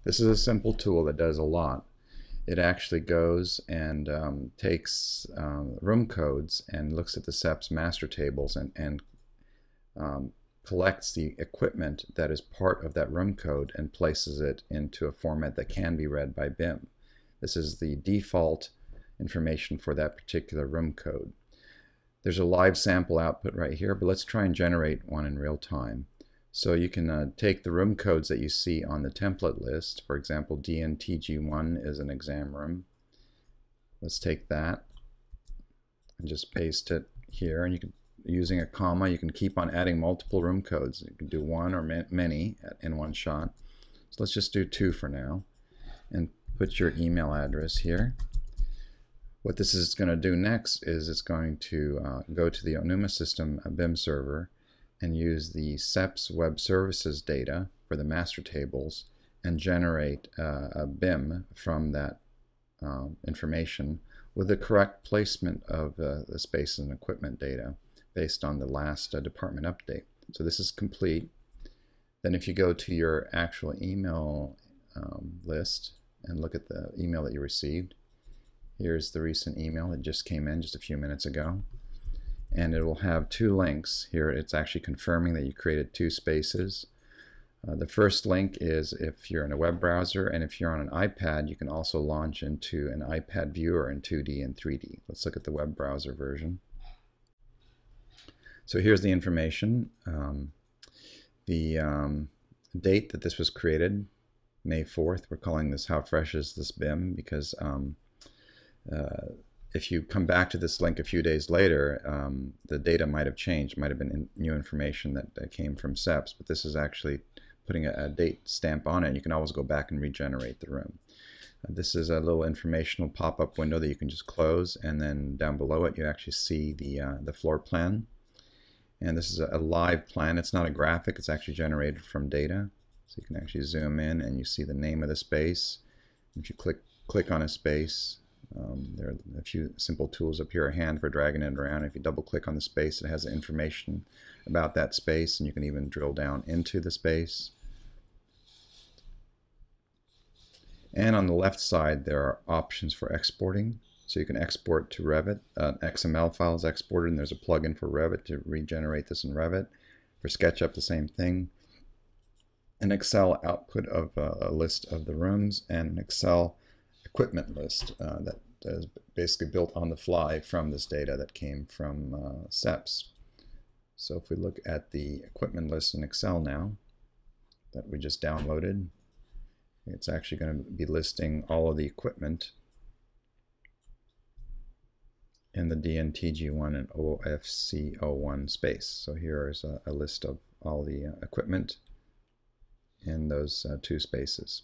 This is a simple tool that does a lot. It actually goes and takes room codes and looks at the SEP's master tables and collects the equipment that is part of that room code and places it into a format that can be read by BIM. This is the default information for that particular room code. There's a live sample output right here, but let's try and generate one in real time. So you can take the room codes that you see on the template list. For example, DNTG1 is an exam room. Let's take that and just paste it here. And you can, using a comma, you can keep on adding multiple room codes. You can do one or many in one shot. So let's just do 2 for now. And put your email address here. What this is going to do next is it's going to go to the Onuma system BIM server and use the SEP's web services data for the master tables and generate a BIM from that information with the correct placement of the space and equipment data based on the last department update. So this is complete. Then if you go to your actual email list and look at the email that you received, here's the recent email that just came in just a few minutes ago. And it will have 2 links. Here it's actually confirming that you created 2 spaces. The first link is if you're in a web browser, and if you're on an iPad, you can also launch into an iPad viewer in 2D and 3D. Let's look at the web browser version. So here's the information. The date that this was created, May 4th. We're calling this How Fresh Is This BIM because if you come back to this link a few days later, the data might have changed, might have been new information that came from SEPs, but this is actually putting a date stamp on it. You can always go back and regenerate the room. This is a little informational pop-up window that you can just close, and then down below it you actually see the floor plan. And this is a live plan. It's not a graphic, it's actually generated from data. So you can actually zoom in and you see the name of the space. If you click on a space, there are a few simple tools up here, a hand for dragging it around. If you double click on the space, it has information about that space, and you can even drill down into the space. And on the left side there are options for exporting. So you can export to Revit. XML file is exported, and there's a plugin for Revit to regenerate this in Revit. For SketchUp, the same thing. An Excel output of a list of the rooms, and an Excel equipment list that is basically built on the fly from this data that came from SEPs. So if we look at the equipment list in Excel now that we just downloaded, it's actually going to be listing all of the equipment in the DNTG1 and OFC01 space. So here is a list of all the equipment in those 2 spaces.